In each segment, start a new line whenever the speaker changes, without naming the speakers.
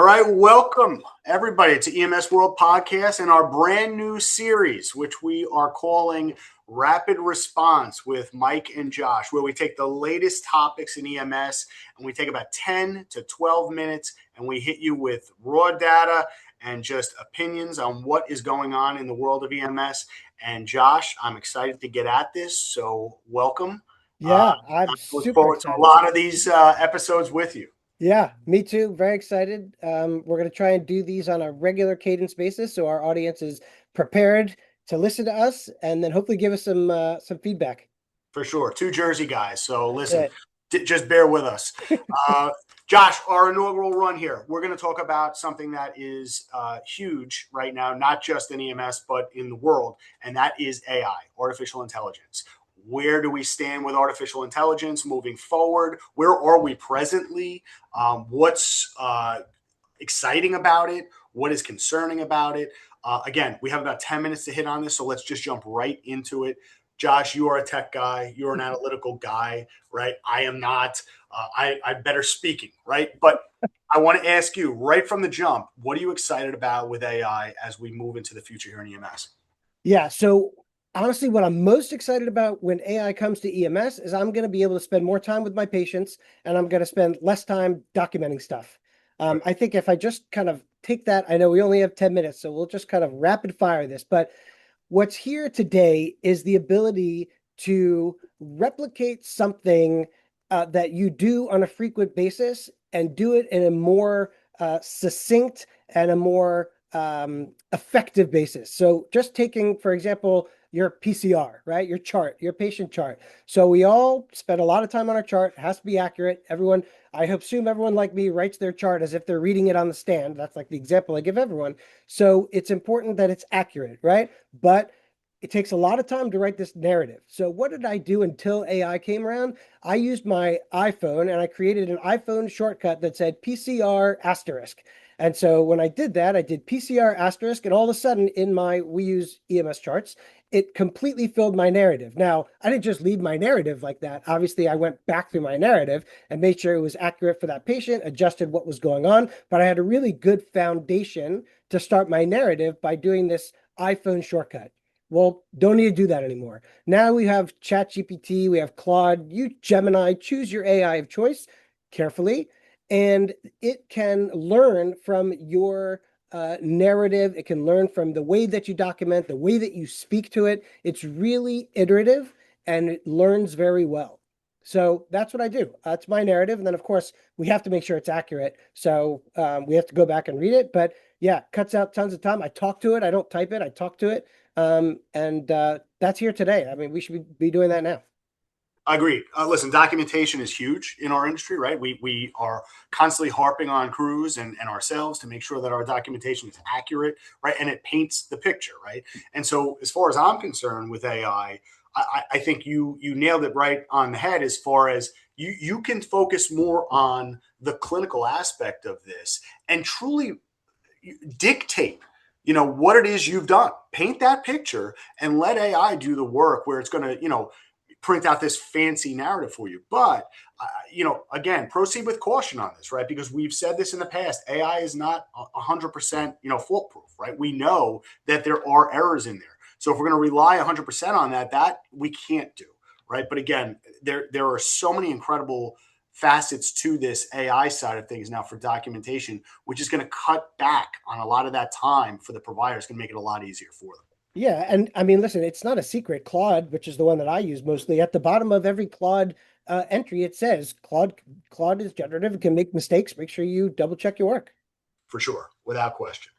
right, welcome everybody to EMS World Podcast and our brand new series, which we are calling Rapid Response with Mike and Josh, where we take the latest topics in EMS and we take about 10 to 12 minutes and we hit you with raw data and just opinions on what is going on in the world of EMS. And Josh, I'm excited to get at this, so welcome.
Yeah,
I
I'm
look
super
forward to a
excited.
lot of these episodes with you.
Yeah, me too. Very excited. We're going to try and do these on a regular cadence basis so our audience is prepared to listen to us and then hopefully give us some feedback.
For sure. Two Jersey guys. So
That's
listen,
it.
just bear with us. Josh, our inaugural run here, we're going to talk about something that is huge right now, not just in EMS, but in the world, and that is AI, artificial intelligence. Where do we stand with artificial intelligence moving forward? Where are we presently? What's exciting about it? What is concerning about it? Again, we have about 10 minutes to hit on this, so let's just jump right into it. Josh, you are a tech guy. You're an analytical guy, right? I am not. I'm better speaking, right? But I want to ask you right from the jump, what are you excited about with AI as we move into the future here in EMS?
Yeah, so honestly, what I'm most excited about when AI comes to EMS is I'm going to be able to spend more time with my patients and I'm going to spend less time documenting stuff. I think if I just kind of take that, I know we only have 10 minutes, so we'll just kind of rapid fire this, but what's here today is the ability to replicate something that you do on a frequent basis and do it in a more succinct and a more effective basis. So just taking, for example, your PCR, right? Your chart, your patient chart. So we all spend a lot of time on our chart. It has to be accurate. Everyone, I assume everyone like me writes their chart as if they're reading it on the stand. That's like the example I give everyone. So it's important that it's accurate, right? But it takes a lot of time to write this narrative. So what did I do until AI came around? I used my iPhone and I created an iPhone shortcut that said PCR asterisk. And so when I did that, I did PCR asterisk, and all of a sudden we use EMS charts, it completely filled my narrative. Now, I didn't just leave my narrative like that. Obviously, I went back through my narrative and made sure it was accurate for that patient, adjusted what was going on, but I had a really good foundation to start my narrative by doing this iPhone shortcut. Well, don't need to do that anymore. Now we have ChatGPT, we have Claude, you Gemini, choose your AI of choice carefully, and it can learn from your narrative. It can learn from the way that you document, the way that you speak to it. It's really iterative and it learns very well. So that's what I do. That's my narrative. And then, of course, we have to make sure it's accurate. So we have to go back and read it. But yeah, cuts out tons of time. I talk to it. I don't type it. I talk to it. And that's here today. I mean, we should be doing that now.
Agreed. Listen, documentation is huge in our industry, right? We are constantly harping on crews and ourselves to make sure that our documentation is accurate, right? And it paints the picture, right? And so as far as I'm concerned with AI, I think you nailed it right on the head as far as you can focus more on the clinical aspect of this and truly dictate what it is you've done. Paint that picture and let AI do the work where it's going to print out this fancy narrative for you. But again, proceed with caution on this, right? Because we've said this in the past. AI is not 100% foolproof, right? We know that there are errors in there. So if we're going to rely 100% on that we can't do, right? But again, there are so many incredible facets to this AI side of things now for documentation, which is going to cut back on a lot of that time for the providers, going to make it a lot easier for them.
Yeah, and I mean, listen, it's not a secret. Claude, which is the one that I use mostly, at the bottom of every Claude entry, it says Claude is generative and can make mistakes. Make sure you double check your work.
For sure, without question.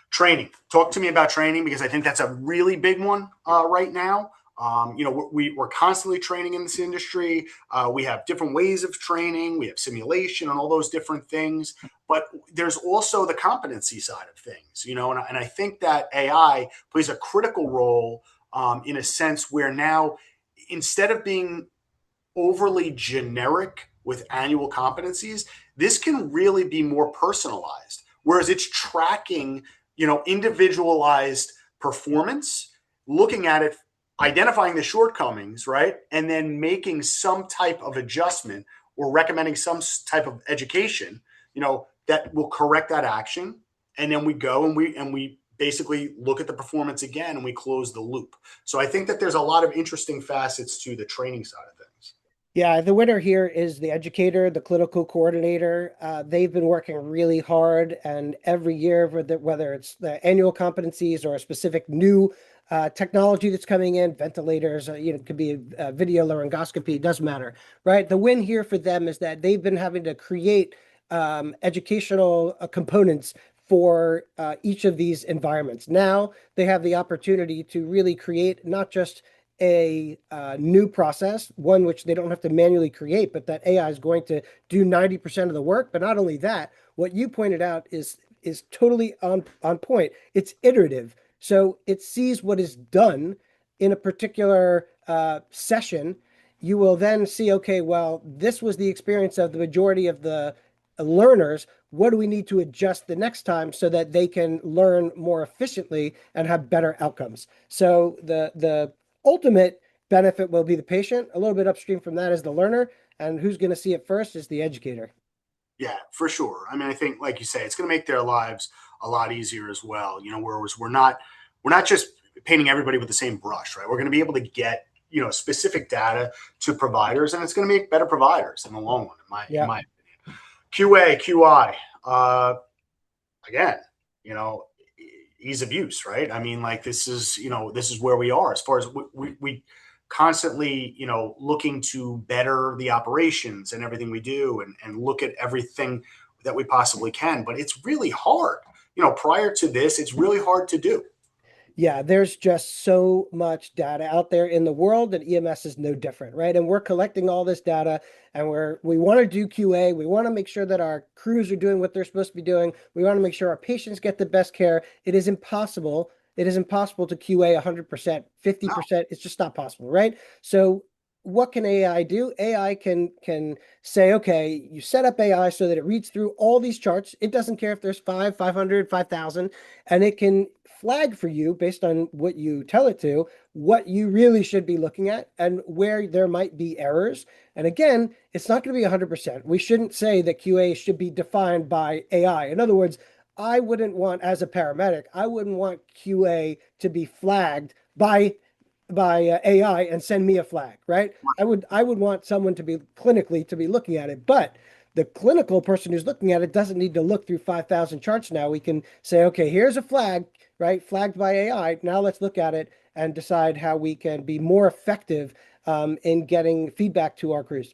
Training. Talk to me about training because I think that's a really big one right now. We're constantly training in this industry. We have different ways of training. We have simulation and all those different things. But there's also the competency side of things, and I think that AI plays a critical role in a sense where now instead of being overly generic with annual competencies, this can really be more personalized, whereas it's tracking individualized performance, looking at it, identifying the shortcomings, right? And then making some type of adjustment or recommending some type of education, that will correct that action. And then we go and we basically look at the performance again and we close the loop. So I think that there's a lot of interesting facets to the training side of things.
Yeah, the winner here is the educator, the clinical coordinator. They've been working really hard, and every year, whether it's the annual competencies or a specific new technology that's coming in, ventilators, it could be a video laryngoscopy, doesn't matter, right? The win here for them is that they've been having to create educational components for each of these environments. Now they have the opportunity to really create not just a new process, one which they don't have to manually create, but that AI is going to do 90% of the work. But not only that, what you pointed out is totally on point. It's iterative. So it sees what is done in a particular session. You will then see, okay, well, this was the experience of the majority of the learners. What do we need to adjust the next time so that they can learn more efficiently and have better outcomes? So the ultimate benefit will be the patient. A little bit upstream from that is the learner, and who's going to see it first is the educator.
Yeah, for sure. I mean, I think, like you say, it's going to make their lives a lot easier as well. Whereas we're not just painting everybody with the same brush, right? We're going to be able to get specific data to providers, and it's going to make better providers in the long run. In
Yeah.
my opinion, QA, QI, again, ease of use, right? I mean, like this is where we are as far as we constantly, looking to better the operations and everything we do and look at everything that we possibly can. But it's really hard. Prior to this, it's really hard to do.
Yeah, there's just so much data out there in the world, and EMS is no different, right? And we're collecting all this data, and we want to do QA. We want to make sure that our crews are doing what they're supposed to be doing. We want to make sure our patients get the best care. It is impossible. It is impossible to QA 100%, 50%. It's just not possible, right? So what can AI do? AI can say, okay, you set up AI so that it reads through all these charts. It doesn't care if there's 500, 5,000, and it can flag for you based on what you tell it to, what you really should be looking at and where there might be errors. And again, it's not going to be 100%. We shouldn't say that QA should be defined by AI. In other words, I wouldn't want, as a paramedic, I wouldn't want QA to be flagged by AI and send me a flag, right? I would want someone to be clinically to be looking at it, but the clinical person who's looking at it doesn't need to look through 5,000 charts. Now we can say, okay, here's a flag, right? Flagged by AI. Now let's look at it and decide how we can be more effective in getting feedback to our crews.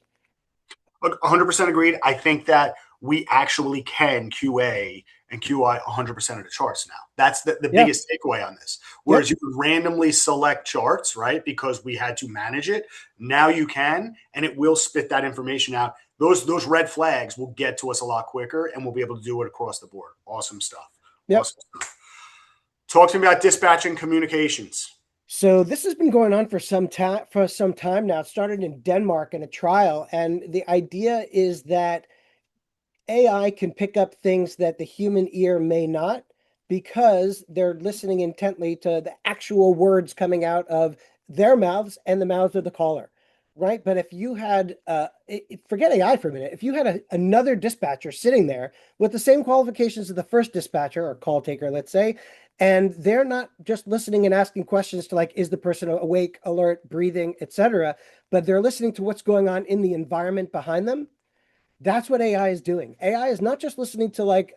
100% agreed. I think that we actually can QA and QI 100% of the charts now. That's the
Yeah.
biggest takeaway on this. Whereas
Yep.
you could randomly select charts, right? Because we had to manage it. Now you can, and it will spit that information out. Those red flags will get to us a lot quicker, and we'll be able to do it across the board. Awesome stuff.
Yep.
Awesome stuff. Talk to me about dispatching communications.
So this has been going on for some time now. It started in Denmark in a trial, and the idea is that AI can pick up things that the human ear may not because they're listening intently to the actual words coming out of their mouths and the mouths of the caller, right? But if you had, forget AI for a minute, if you had another dispatcher sitting there with the same qualifications as the first dispatcher or call taker, let's say, and they're not just listening and asking questions to like, is the person awake, alert, breathing, etc., but they're listening to what's going on in the environment behind them. That's what AI is doing. AI is not just listening to like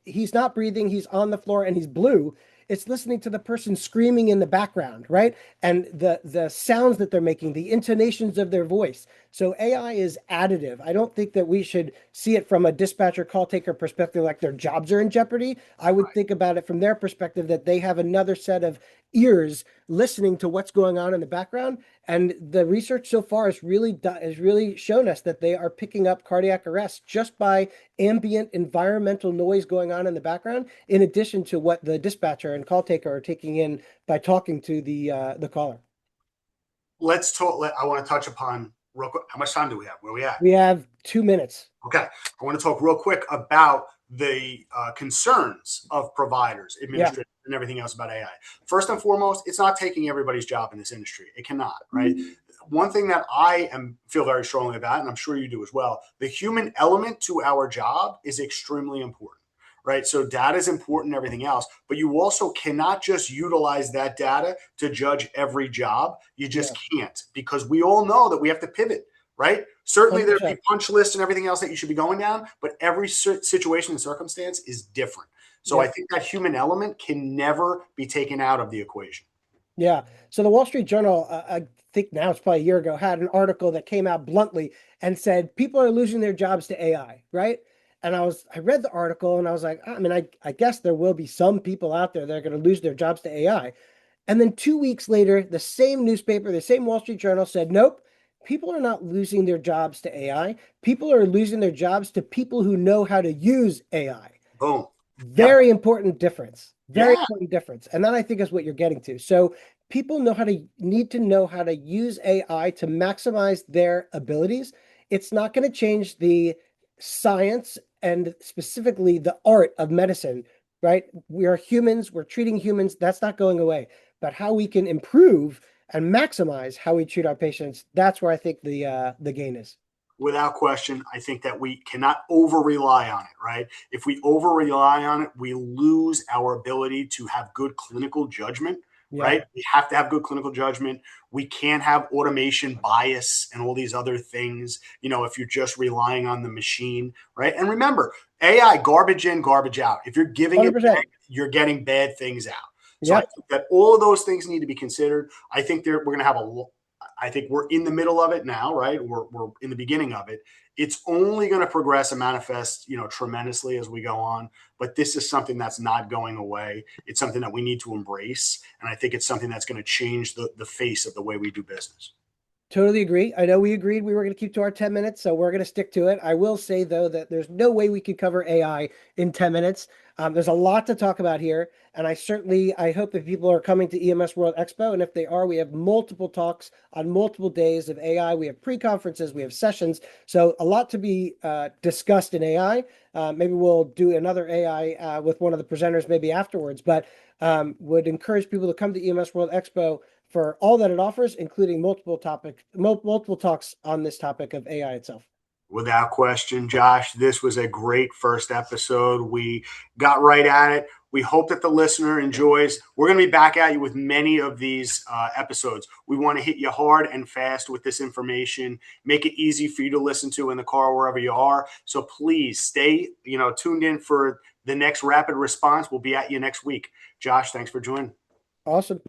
he's not breathing, he's on the floor and he's blue. It's listening to the person screaming in the background, right? And the sounds that they're making, the intonations of their voice. So AI is additive. I don't think that we should see it from a dispatcher call taker perspective like their jobs are in jeopardy. I would think about it from their perspective that they have another set of ears listening to what's going on in the background. And the research so far has really shown us that they are picking up cardiac arrest just by ambient environmental noise going on in the background, in addition to what the dispatcher and call taker are taking in by talking to the caller.
Let's talk. I want to touch upon real quick. How much time do we have? Where are we at?
We have 2 minutes.
Okay. I want to talk real quick about the concerns of providers, administrators, and everything else about AI. First and foremost, it's not taking everybody's job in this industry. It cannot, right? one thing that feel very strongly about, and I'm sure you do as well, the human element to our job is extremely important. Right. So data is important and everything else, but you also cannot just utilize that data to judge every job. You just
Yeah,
can't, because we all know that we have to pivot. Right. Certainly there'd be
100%.
punch lists and everything else that you should be going down, but every situation and circumstance is different. So I
Yep.
think that human element can never be taken out of the equation.
Yeah. So the Wall Street Journal, I think now it's probably a year ago, had an article that came out bluntly and said people are losing their jobs to AI, right? And I read the article and I was like, I mean, I guess there will be some people out there that are going to lose their jobs to AI. And then 2 weeks later, the same newspaper, the same Wall Street Journal said, nope, people are not losing their jobs to AI. People are losing their jobs to people who know how to use AI.
Boom. Yep.
Very important difference. Very
Yeah.
important difference. And that I think is what you're getting to. So people need to know how to use AI to maximize their abilities. It's not going to change the science and specifically the art of medicine, right? We are humans, we're treating humans, that's not going away. But how we can improve and maximize how we treat our patients, that's where I think the gain is.
Without question, I think that we cannot over rely on it, right? If we over rely on it, we lose our ability to have good clinical judgment,
Yeah,
right? We have to have good clinical judgment. We can't have automation bias and all these other things, if you're just relying on the machine, right? And remember, AI, garbage in, garbage out. If you're giving it back,
100%.
you're getting bad things out. So I
Yep.
think that all of those things need to be considered. I think we're going to have I think we're in the middle of it now, right? We're in the beginning of it. It's only going to progress and manifest, tremendously as we go on. But this is something that's not going away. It's something that we need to embrace, and I think it's something that's going to change the face of the way we do business.
Totally agree. I know we agreed we were going to keep to our 10 minutes, so we're going to stick to it. I will say, though, that there's no way we could cover AI in 10 minutes. There's a lot to talk about here, and I hope that people are coming to EMS World Expo, and if they are, we have multiple talks on multiple days of AI. We have pre-conferences, we have sessions, so a lot to be discussed in AI. Maybe we'll do another AI with one of the presenters maybe afterwards, but would encourage people to come to EMS World Expo for all that it offers, including multiple talks on this topic of AI itself.
Without question, Josh, this was a great first episode. We got right at it. We hope that the listener enjoys. We're going to be back at you with many of these episodes. We want to hit you hard and fast with this information, make it easy for you to listen to in the car, wherever you are. So please stay, tuned in for the next rapid response. We'll be at you next week. Josh, thanks for joining.
Awesome.